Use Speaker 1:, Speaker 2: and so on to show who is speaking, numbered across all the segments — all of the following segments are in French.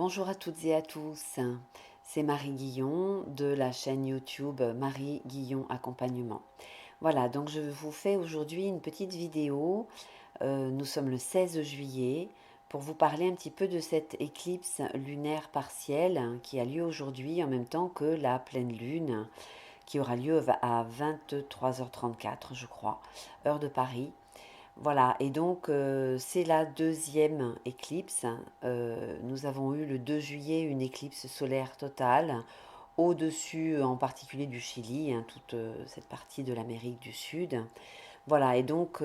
Speaker 1: Bonjour à toutes et à tous, c'est Marie Guillon de la chaîne YouTube Marie Guillon Accompagnement. Voilà, donc je vous fais aujourd'hui une petite vidéo, nous sommes le 16 juillet, pour vous parler un petit peu de cette éclipse lunaire partielle qui a lieu aujourd'hui en même temps que la pleine lune qui aura lieu à 23h34 je crois, heure de Paris. Voilà, et donc c'est la deuxième éclipse. Nous avons eu le 2 juillet une éclipse solaire totale, au-dessus en particulier du Chili, toute cette partie de l'Amérique du Sud. Voilà, et donc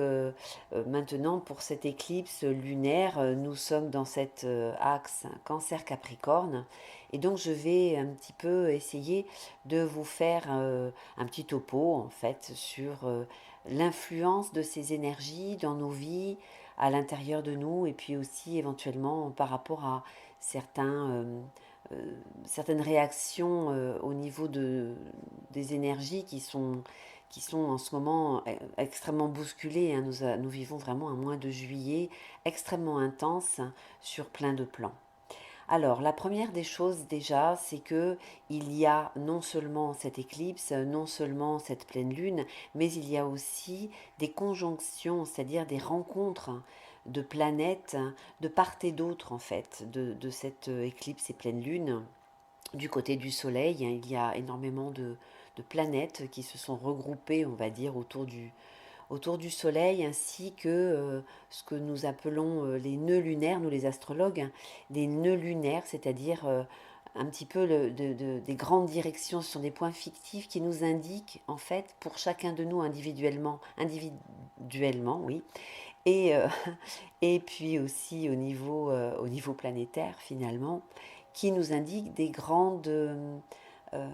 Speaker 1: maintenant pour cette éclipse lunaire, nous sommes dans cet axe Cancer-Capricorne. Et donc je vais un petit peu essayer de vous faire un petit topo en fait sur l'influence de ces énergies dans nos vies, à l'intérieur de nous, et puis aussi éventuellement par rapport à certains, certaines réactions au niveau des énergies qui sont en ce moment extrêmement bousculées. Nous vivons vraiment un mois de juillet extrêmement intense sur plein de plans. Alors, la première des choses déjà, c'est que il y a non seulement cette éclipse, non seulement cette pleine lune, mais il y a aussi des conjonctions, c'est-à-dire des rencontres de planètes de part et d'autre en fait de cette éclipse et pleine lune. Du côté du Soleil, il y a énormément de planètes qui se sont regroupées, on va dire, autour du Soleil, ainsi que ce que nous appelons les nœuds lunaires, nous les astrologues, des nœuds lunaires, c'est-à-dire un petit peu des grandes directions, ce sont des points fictifs qui nous indiquent, en fait, pour chacun de nous individuellement, oui, et, et puis aussi au niveau planétaire, finalement, qui nous indiquent euh,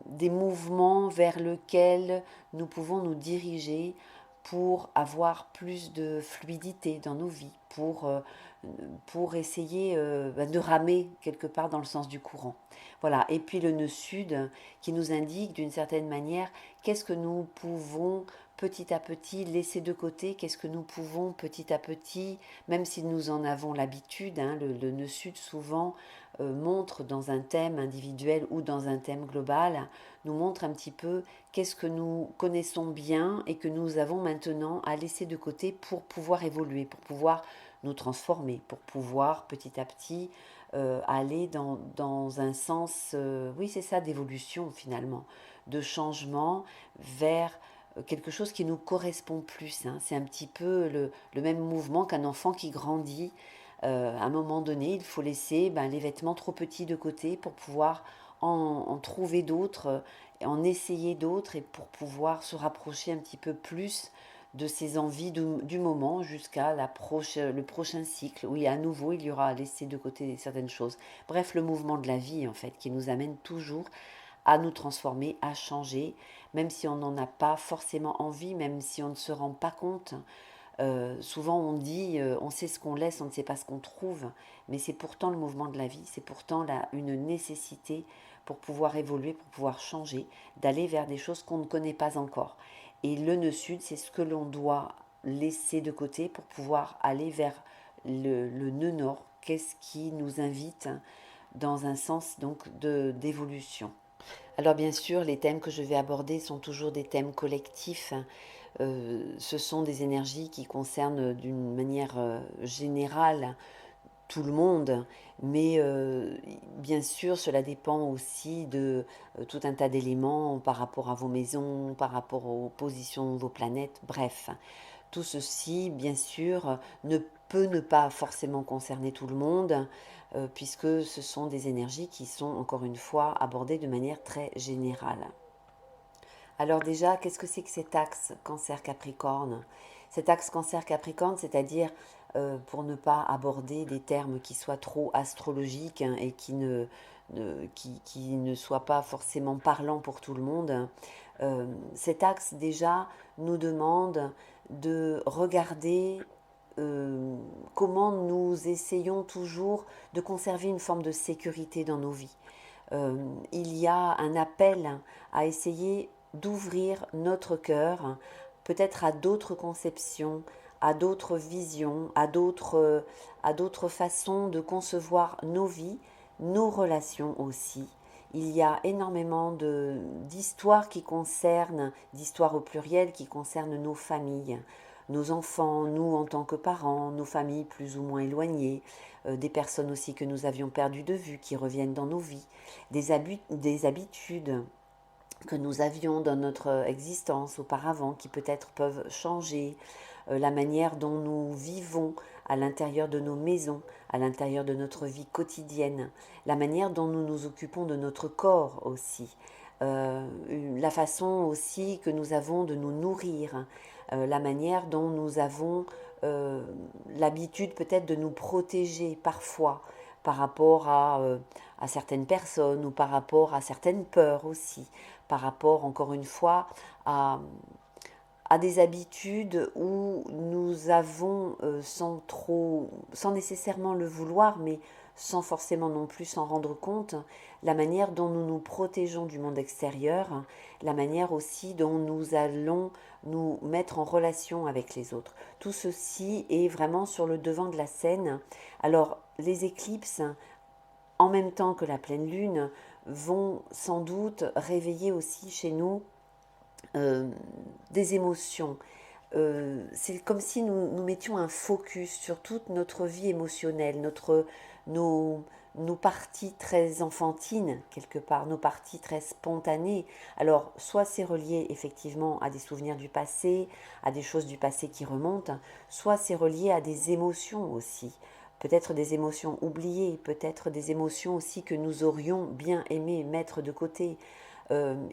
Speaker 1: des mouvements vers lesquels nous pouvons nous diriger pour avoir plus de fluidité dans nos vies, pour essayer de ramer quelque part dans le sens du courant. Voilà. Et puis le nœud sud qui nous indique d'une certaine manière qu'est-ce que nous pouvons petit à petit laisser de côté, qu'est-ce que nous pouvons petit à petit, même si nous en avons l'habitude, le nœud sud souvent montre dans un thème individuel ou dans un thème global, nous montre un petit peu qu'est-ce que nous connaissons bien et que nous avons maintenant à laisser de côté pour pouvoir évoluer, pour pouvoir nous transformer, pour pouvoir petit à petit aller dans un sens, oui c'est ça, d'évolution finalement, de changement vers quelque chose qui nous correspond plus. C'est un petit peu le même mouvement qu'un enfant qui grandit. À un moment donné, il faut laisser les vêtements trop petits de côté pour pouvoir en trouver d'autres, en essayer d'autres et pour pouvoir se rapprocher un petit peu plus de ses envies du moment jusqu'à le prochain cycle où à nouveau il y aura à laisser de côté certaines choses. Bref, le mouvement de la vie en fait qui nous amène toujours à nous transformer, à changer, même si on n'en a pas forcément envie, même si on ne se rend pas compte. Souvent on dit on sait ce qu'on laisse, on ne sait pas ce qu'on trouve, mais c'est pourtant le mouvement de la vie, c'est pourtant une nécessité pour pouvoir évoluer, pour pouvoir changer, d'aller vers des choses qu'on ne connaît pas encore. Et le nœud sud, c'est ce que l'on doit laisser de côté pour pouvoir aller vers le nœud nord. Qu'est-ce qui nous invite dans un sens donc d'évolution. Alors bien sûr, les thèmes que je vais aborder sont toujours des thèmes collectifs. Ce sont des énergies qui concernent d'une manière générale tout le monde, mais bien sûr cela dépend aussi de tout un tas d'éléments par rapport à vos maisons, par rapport aux positions de vos planètes, bref. Tout ceci, bien sûr, ne peut ne pas forcément concerner tout le monde, puisque ce sont des énergies qui sont, encore une fois, abordées de manière très générale. Alors déjà, qu'est-ce que c'est que cet axe Cancer-Capricorne? Cet axe Cancer-Capricorne, c'est-à-dire, pour ne pas aborder des termes qui soient trop astrologiques et qui ne soient pas forcément parlants pour tout le monde, cet axe déjà nous demande de regarder comment nous essayons toujours de conserver une forme de sécurité dans nos vies. Il y a un appel à essayer d'ouvrir notre cœur, peut-être à d'autres conceptions, à d'autres visions, à d'autres façons de concevoir nos vies, nos relations aussi. Il y a énormément d'histoires qui concernent, d'histoires au pluriel qui concernent nos familles, nos enfants, nous en tant que parents, nos familles plus ou moins éloignées, des personnes aussi que nous avions perdues de vue qui reviennent dans nos vies, des habitudes que nous avions dans notre existence auparavant qui peut-être peuvent changer, la manière dont nous vivons à l'intérieur de nos maisons, à l'intérieur de notre vie quotidienne, la manière dont nous nous occupons de notre corps aussi, la façon aussi que nous avons de nous nourrir, la manière dont nous avons l'habitude peut-être de nous protéger parfois par rapport à certaines personnes ou par rapport à certaines peurs aussi, par rapport encore une fois à des habitudes où nous avons, sans nécessairement le vouloir, mais sans forcément non plus s'en rendre compte, la manière dont nous nous protégeons du monde extérieur, la manière aussi dont nous allons nous mettre en relation avec les autres. Tout ceci est vraiment sur le devant de la scène. Alors, les éclipses, en même temps que la pleine lune, vont sans doute réveiller aussi chez nous des émotions. C'est comme si nous mettions un focus sur toute notre vie émotionnelle, nos parties très enfantines, quelque part, nos parties très spontanées. Alors, soit c'est relié effectivement à des souvenirs du passé, à des choses du passé qui remontent, soit c'est relié à des émotions aussi. Peut-être des émotions oubliées, peut-être des émotions aussi que nous aurions bien aimé mettre de côté.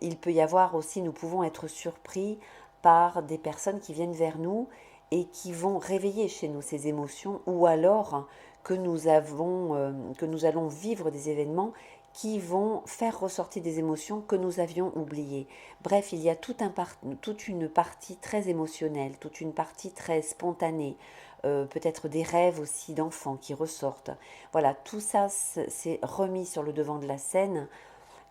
Speaker 1: Il peut y avoir aussi, nous pouvons être surpris par des personnes qui viennent vers nous et qui vont réveiller chez nous ces émotions, ou alors que nous allons vivre des événements qui vont faire ressortir des émotions que nous avions oubliées. Bref, il y a toute une partie très émotionnelle, toute une partie très spontanée, peut-être des rêves aussi d'enfants qui ressortent. Voilà, tout ça c'est remis sur le devant de la scène.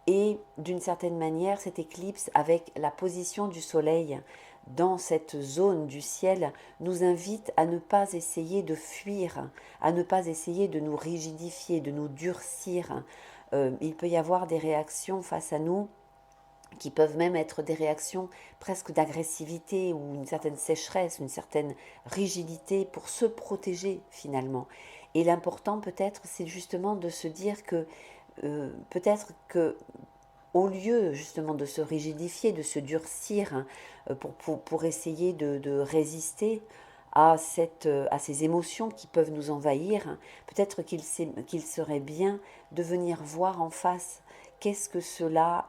Speaker 1: Et d'une certaine manière, cette éclipse, avec la position du soleil dans cette zone du ciel, nous invite à ne pas essayer de fuir, à ne pas essayer de nous rigidifier, de nous durcir. Il peut y avoir des réactions face à nous qui peuvent même être des réactions presque d'agressivité ou une certaine sécheresse, une certaine rigidité pour se protéger finalement. Et l'important peut-être, c'est justement de se dire que peut-être que au lieu justement de se rigidifier, de se durcir pour essayer de résister à ces émotions qui peuvent nous envahir, peut-être qu'il serait bien de venir voir en face qu'est-ce que cela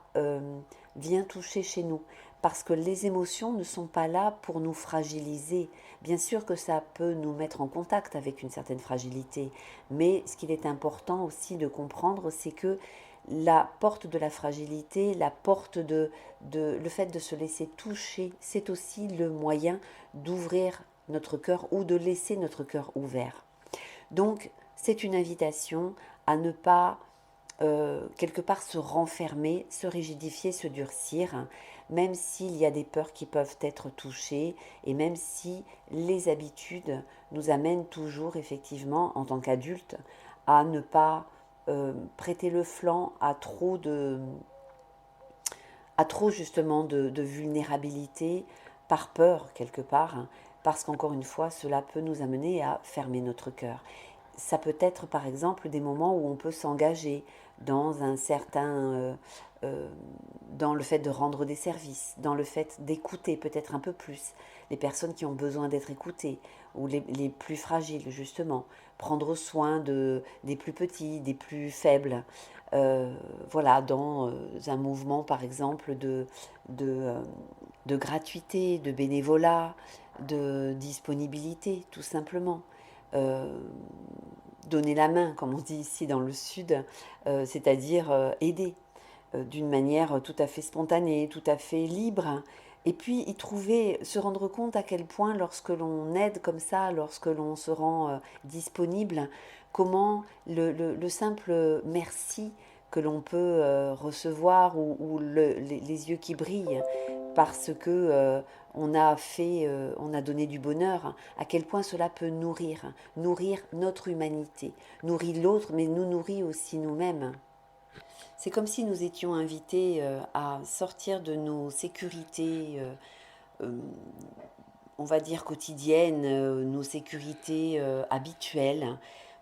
Speaker 1: vient toucher chez nous. Parce que les émotions ne sont pas là pour nous fragiliser. Bien sûr que ça peut nous mettre en contact avec une certaine fragilité, mais ce qu'il est important aussi de comprendre, c'est que la porte de la fragilité, la porte le fait de se laisser toucher, c'est aussi le moyen d'ouvrir notre cœur ou de laisser notre cœur ouvert. Donc, c'est une invitation à ne pas quelque part se renfermer, se rigidifier, se durcir, même s'il y a des peurs qui peuvent être touchées et même si les habitudes nous amènent toujours effectivement en tant qu'adultes à ne pas prêter le flanc à trop justement de vulnérabilité par peur quelque part, hein, parce qu'encore une fois cela peut nous amener à fermer notre cœur. Ça peut être par exemple des moments où on peut s'engager dans un certain dans le fait de rendre des services, dans le fait d'écouter peut-être un peu plus les personnes qui ont besoin d'être écoutées ou les plus fragiles justement, prendre soin des plus petits, des plus faibles, voilà, dans un mouvement par exemple de, euh, de gratuité, de bénévolat, de disponibilité tout simplement. Euh, Donner la main, comme on dit ici dans le sud, c'est-à-dire aider d'une manière tout à fait spontanée, tout à fait libre. Et puis y trouver, se rendre compte à quel point lorsque l'on aide comme ça, lorsque l'on se rend disponible, comment le simple merci que l'on peut recevoir ou les yeux qui brillent parce que on a donné du bonheur, à quel point cela peut nourrir notre humanité, nourrir l'autre, mais nous nourrit aussi nous-mêmes. C'est comme si nous étions invités à sortir de nos sécurités, euh, on va dire quotidiennes, nos sécurités habituelles,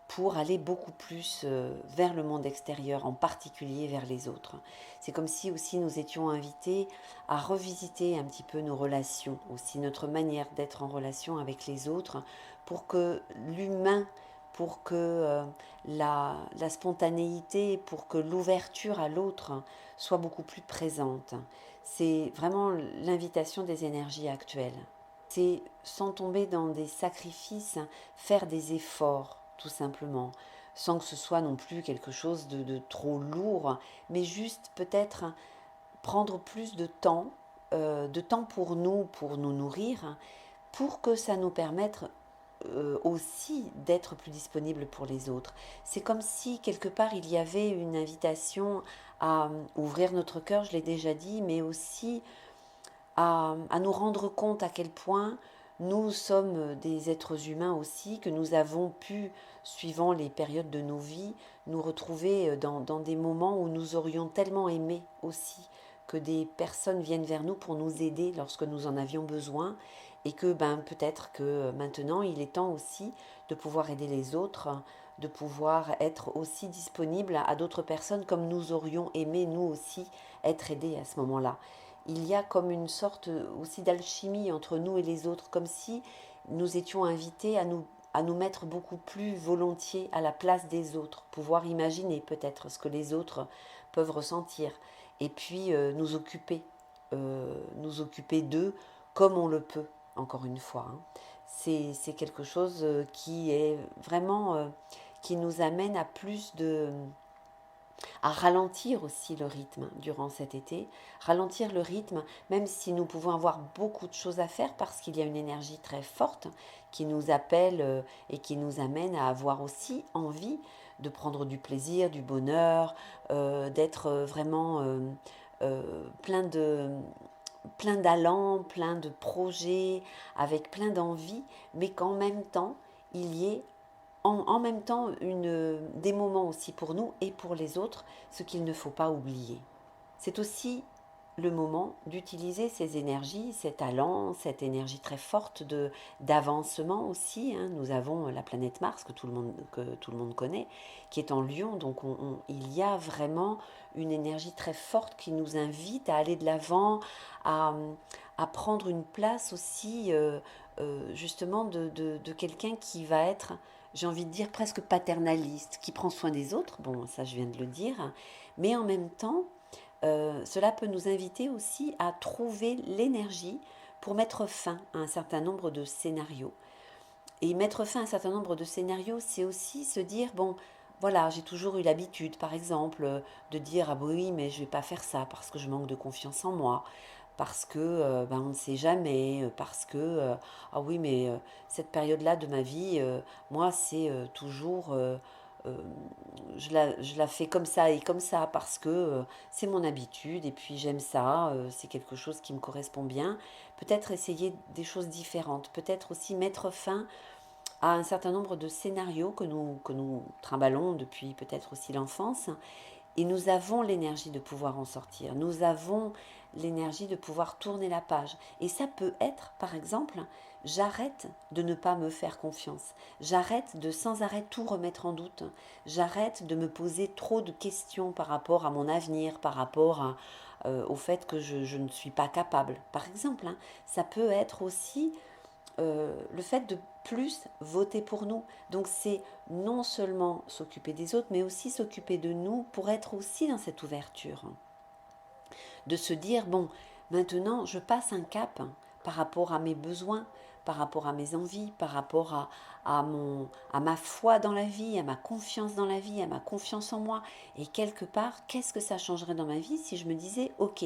Speaker 1: pour aller beaucoup plus vers le monde extérieur, en particulier vers les autres. C'est comme si aussi nous étions invités à revisiter un petit peu nos relations, aussi notre manière d'être en relation avec les autres, pour que l'humain, pour que la spontanéité, pour que l'ouverture à l'autre soit beaucoup plus présente. C'est vraiment l'invitation des énergies actuelles. C'est, sans tomber dans des sacrifices, faire des efforts, tout simplement, sans que ce soit non plus quelque chose de trop lourd, mais juste peut-être prendre plus de temps pour nous nourrir, pour que ça nous permette aussi d'être plus disponible pour les autres. C'est comme si quelque part il y avait une invitation à ouvrir notre cœur, je l'ai déjà dit, mais aussi à nous rendre compte à quel point nous sommes des êtres humains aussi, que nous avons pu, suivant les périodes de nos vies, nous retrouver dans des moments où nous aurions tellement aimé aussi que des personnes viennent vers nous pour nous aider lorsque nous en avions besoin, et que peut-être que maintenant il est temps aussi de pouvoir aider les autres, de pouvoir être aussi disponible à d'autres personnes comme nous aurions aimé nous aussi être aidés à ce moment-là. Il y a comme une sorte aussi d'alchimie entre nous et les autres, comme si nous étions invités à nous mettre beaucoup plus volontiers à la place des autres, pouvoir imaginer peut-être ce que les autres peuvent ressentir, et puis nous occuper d'eux comme on le peut, encore une fois. Hein. C'est quelque chose qui est vraiment, qui nous amène à plus à ralentir aussi le rythme durant cet été, ralentir le rythme, même si nous pouvons avoir beaucoup de choses à faire parce qu'il y a une énergie très forte qui nous appelle et qui nous amène à avoir aussi envie de prendre du plaisir, du bonheur, d'être vraiment plein plein d'allant, plein de projets, avec plein d'envie, mais qu'en même temps, il y ait en même temps des moments aussi pour nous et pour les autres, ce qu'il ne faut pas oublier. C'est aussi le moment d'utiliser ces énergies, ces talents, cette énergie très forte d'avancement aussi. Hein. Nous avons la planète Mars que tout le monde connaît, qui est en Lion, donc il y a vraiment une énergie très forte qui nous invite à aller de l'avant, à, à prendre une place aussi justement de quelqu'un qui va être, j'ai envie de dire, presque paternaliste, qui prend soin des autres, bon ça je viens de le dire, mais en même temps, cela peut nous inviter aussi à trouver l'énergie pour mettre fin à un certain nombre de scénarios. Et mettre fin à un certain nombre de scénarios, c'est aussi se dire, bon, voilà, j'ai toujours eu l'habitude, par exemple, de dire, ah oui, mais je ne vais pas faire ça parce que je manque de confiance en moi, parce que on ne sait jamais, parce que, ah oui, mais cette période-là de ma vie, moi, c'est toujours... euh, je la fais comme ça et comme ça parce que c'est mon habitude et puis j'aime ça, c'est quelque chose qui me correspond bien. Peut-être essayer des choses différentes, peut-être aussi mettre fin à un certain nombre de scénarios que nous trimballons depuis peut-être aussi l'enfance. Et nous avons l'énergie de pouvoir en sortir. Nous avons l'énergie de pouvoir tourner la page. Et ça peut être, par exemple, j'arrête de ne pas me faire confiance. J'arrête de sans arrêt tout remettre en doute. J'arrête de me poser trop de questions par rapport à mon avenir, par rapport au fait que je ne suis pas capable. Par exemple, hein, ça peut être aussi le fait de plus voter pour nous. Donc c'est non seulement s'occuper des autres, mais aussi s'occuper de nous pour être aussi dans cette ouverture. De se dire, bon, maintenant je passe un cap par rapport à mes besoins, par rapport à mes envies, par rapport à ma foi dans la vie, à ma confiance dans la vie, à ma confiance en moi. Et quelque part, qu'est-ce que ça changerait dans ma vie si je me disais, ok,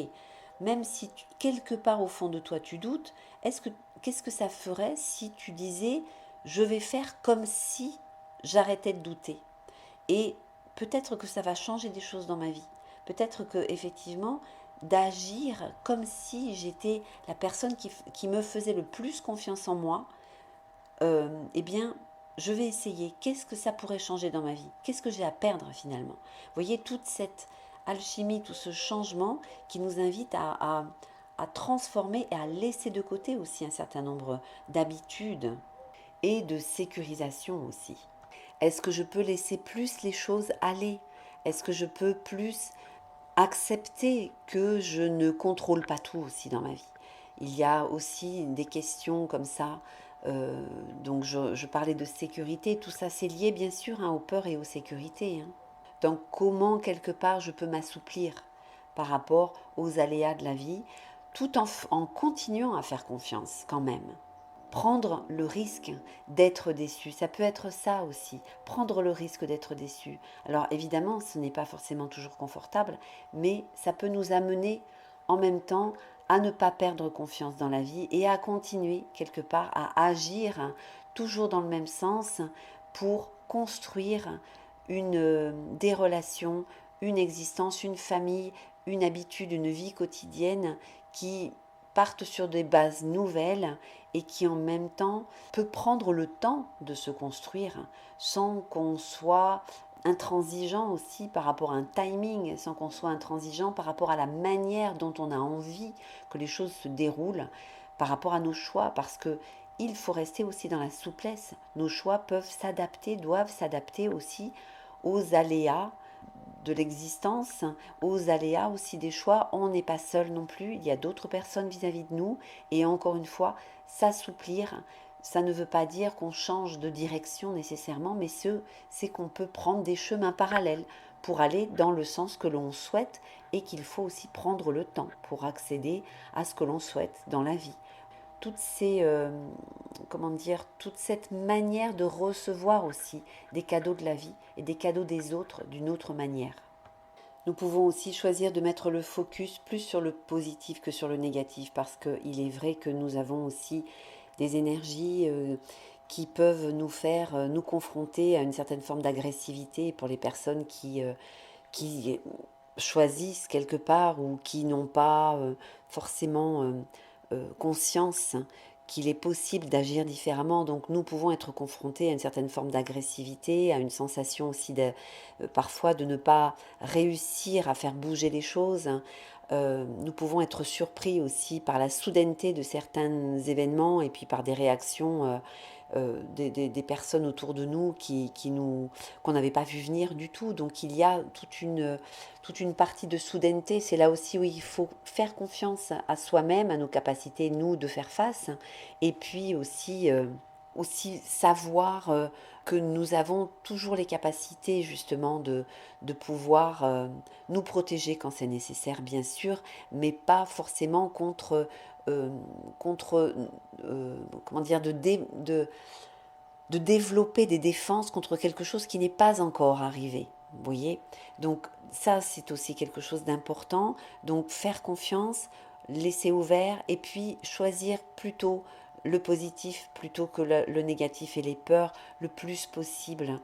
Speaker 1: même si quelque part au fond de toi tu doutes, qu'est-ce que ça ferait si tu disais, je vais faire comme si j'arrêtais de douter. Et peut-être que ça va changer des choses dans ma vie. Peut-être que effectivement, d'agir comme si j'étais la personne qui me faisait le plus confiance en moi, eh bien, je vais essayer. Qu'est-ce que ça pourrait changer dans ma vie? Qu'est-ce que j'ai à perdre finalement? Vous voyez, toute cette alchimie, tout ce changement qui nous invite à transformer et à laisser de côté aussi un certain nombre d'habitudes et de sécurisation aussi. Est-ce que je peux laisser plus les choses aller? Est-ce que je peux plus accepter que je ne contrôle pas tout aussi dans ma vie? Il y a aussi des questions comme ça. euh, donc je parlais de sécurité, tout ça c'est lié bien sûr aux peurs et aux sécurités. Donc comment quelque part je peux m'assouplir par rapport aux aléas de la vie, tout en continuant à faire confiance quand même. Prendre le risque d'être déçu, ça peut être ça aussi, prendre le risque d'être déçu. Alors évidemment, ce n'est pas forcément toujours confortable, mais ça peut nous amener en même temps à ne pas perdre confiance dans la vie et à continuer quelque part à agir toujours dans le même sens pour construire des relations, une existence, une famille, une habitude, une vie quotidienne qui partent sur des bases nouvelles et qui en même temps peut prendre le temps de se construire sans qu'on soit intransigeant aussi par rapport à un timing, sans qu'on soit intransigeant par rapport à la manière dont on a envie que les choses se déroulent, par rapport à nos choix, parce que il faut rester aussi dans la souplesse. Nos choix peuvent s'adapter, doivent s'adapter aussi aux aléas de l'existence, aux aléas aussi des choix. On n'est pas seul non plus, il y a d'autres personnes vis-à-vis de nous. Et encore une fois, s'assouplir, ça ne veut pas dire qu'on change de direction nécessairement, mais c'est qu'on peut prendre des chemins parallèles pour aller dans le sens que l'on souhaite et qu'il faut aussi prendre le temps pour accéder à ce que l'on souhaite dans la vie. Toutes ces, comment dire, toute cette manière de recevoir aussi des cadeaux de la vie et des cadeaux des autres d'une autre manière. Nous pouvons aussi choisir de mettre le focus plus sur le positif que sur le négatif parce qu'il est vrai que nous avons aussi des énergies qui peuvent nous faire nous confronter à une certaine forme d'agressivité pour les personnes qui choisissent quelque part ou qui n'ont pas forcément conscience qu'il est possible d'agir différemment. Donc nous pouvons être confrontés à une certaine forme d'agressivité, à une sensation aussi parfois de ne pas réussir à faire bouger les choses. Nous pouvons être surpris aussi par la soudaineté de certains événements et puis par des réactions des personnes autour de nous qu'on n'avait pas vu venir du tout. Donc il y a toute une partie de soudaineté. C'est là aussi où il faut faire confiance à soi-même, à nos capacités, nous, de faire face. Et puis aussi savoir que nous avons toujours les capacités justement de pouvoir nous protéger quand c'est nécessaire, bien sûr, mais pas forcément euh, contre comment dire, de développer des défenses contre quelque chose qui n'est pas encore arrivé. Vous voyez? Donc ça, c'est aussi quelque chose d'important. Donc faire confiance, laisser ouvert et puis choisir plutôt le positif plutôt que le négatif et les peurs le plus possible.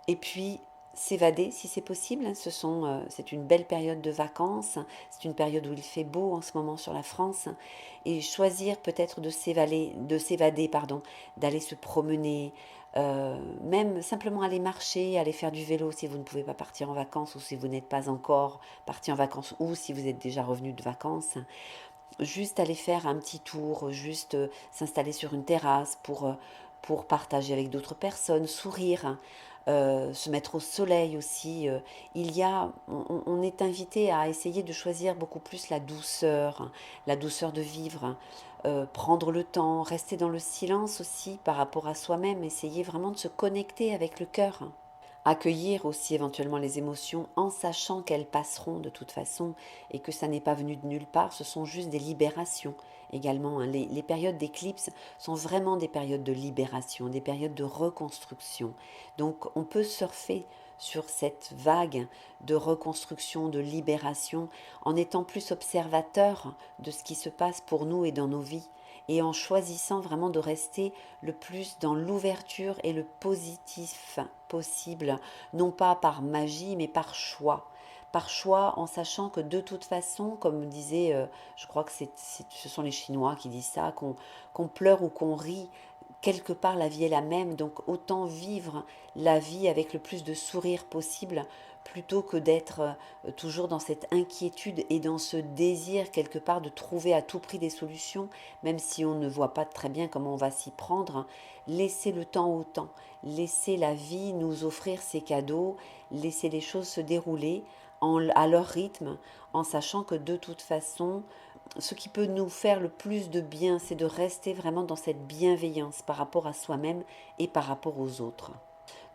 Speaker 1: Et puis s'évader si c'est possible. C'est une belle période de vacances. C'est une période où il fait beau en ce moment sur la France. Et choisir peut-être de s'évader, pardon, d'aller se promener, même simplement aller marcher, aller faire du vélo si vous ne pouvez pas partir en vacances ou si vous n'êtes pas encore parti en vacances ou si vous êtes déjà revenu de vacances. Juste aller faire un petit tour, juste s'installer sur une terrasse pour partager avec d'autres personnes, sourire, se mettre au soleil aussi. On est invité à essayer de choisir beaucoup plus la douceur de vivre, prendre le temps, rester dans le silence aussi par rapport à soi-même, essayer vraiment de se connecter avec le cœur. Accueillir aussi éventuellement les émotions en sachant qu'elles passeront de toute façon et que ça n'est pas venu de nulle part, ce sont juste des libérations également. Les périodes d'éclipse sont vraiment des périodes de libération, des périodes de reconstruction. Donc on peut surfer sur cette vague de reconstruction, de libération, en étant plus observateur de ce qui se passe pour nous et dans nos vies et en choisissant vraiment de rester le plus dans l'ouverture et le positif possible, non pas par magie, mais par choix. par choix, en sachant que de toute façon, comme disait, je crois que ce sont les Chinois qui disent ça, qu'on pleure ou qu'on rit, quelque part la vie est la même, donc autant vivre la vie avec le plus de sourire possible plutôt que d'être toujours dans cette inquiétude et dans ce désir quelque part de trouver à tout prix des solutions, même si on ne voit pas très bien comment on va s'y prendre. Laissez le temps au temps, laissez la vie nous offrir ses cadeaux, laissez les choses se dérouler à leur rythme, en sachant que de toute façon, ce qui peut nous faire le plus de bien, c'est de rester vraiment dans cette bienveillance par rapport à soi-même et par rapport aux autres.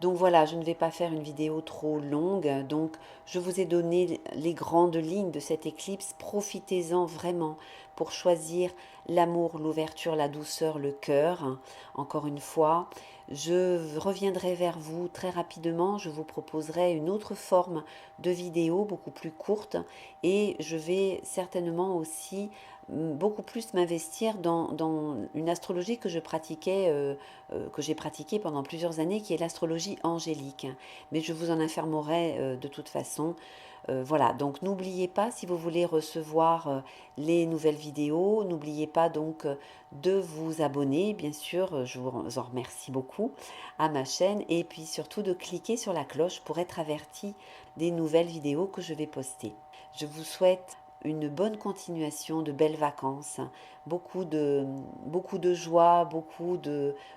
Speaker 1: Donc voilà, je ne vais pas faire une vidéo trop longue, donc je vous ai donné les grandes lignes de cette éclipse. Profitez-en vraiment pour choisir l'amour, l'ouverture, la douceur, le cœur. Encore une fois, je reviendrai vers vous très rapidement, je vous proposerai une autre forme de vidéo beaucoup plus courte et je vais certainement aussi beaucoup plus m'investir dans une astrologie que je pratiquais, que j'ai pratiquée pendant plusieurs années, qui est l'astrologie angélique. Mais je vous en informerai de toute façon. Voilà, donc n'oubliez pas, si vous voulez recevoir les nouvelles vidéos, n'oubliez pas donc de vous abonner, bien sûr, je vous en remercie beaucoup, à ma chaîne, et puis surtout de cliquer sur la cloche pour être averti des nouvelles vidéos que je vais poster. Je vous souhaite une bonne continuation, de belles vacances, beaucoup de joie,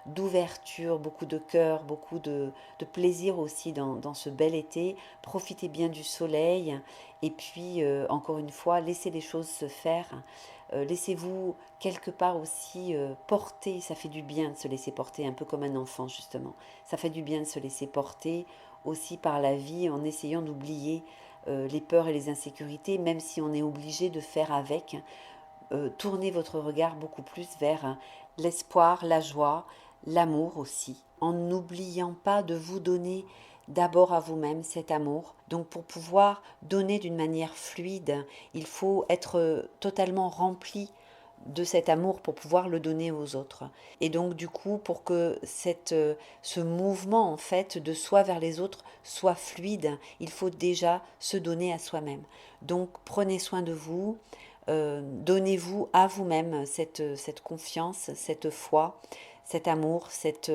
Speaker 1: d'ouverture, beaucoup de cœur, beaucoup de plaisir aussi dans ce bel été. Profitez bien du soleil et puis encore une fois, laissez les choses se faire. Laissez-vous quelque part aussi porter, ça fait du bien de se laisser porter, un peu comme un enfant justement. Ça fait du bien de se laisser porter aussi par la vie en essayant d'oublier les peurs et les insécurités, même si on est obligé de faire avec. Tournez votre regard beaucoup plus vers l'espoir, la joie, l'amour aussi, en n'oubliant pas de vous donner d'abord à vous-même cet amour. Donc pour pouvoir donner d'une manière fluide, il faut être totalement rempli de cet amour pour pouvoir le donner aux autres. Et donc du coup, pour que ce mouvement en fait de soi vers les autres soit fluide, il faut déjà se donner à soi-même. Donc prenez soin de vous, donnez-vous à vous-même cette confiance, cette foi, cet amour, cette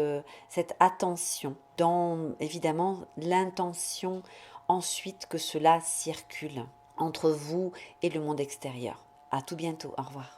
Speaker 1: attention, dans évidemment l'intention ensuite que cela circule entre vous et le monde extérieur. À tout bientôt, au revoir.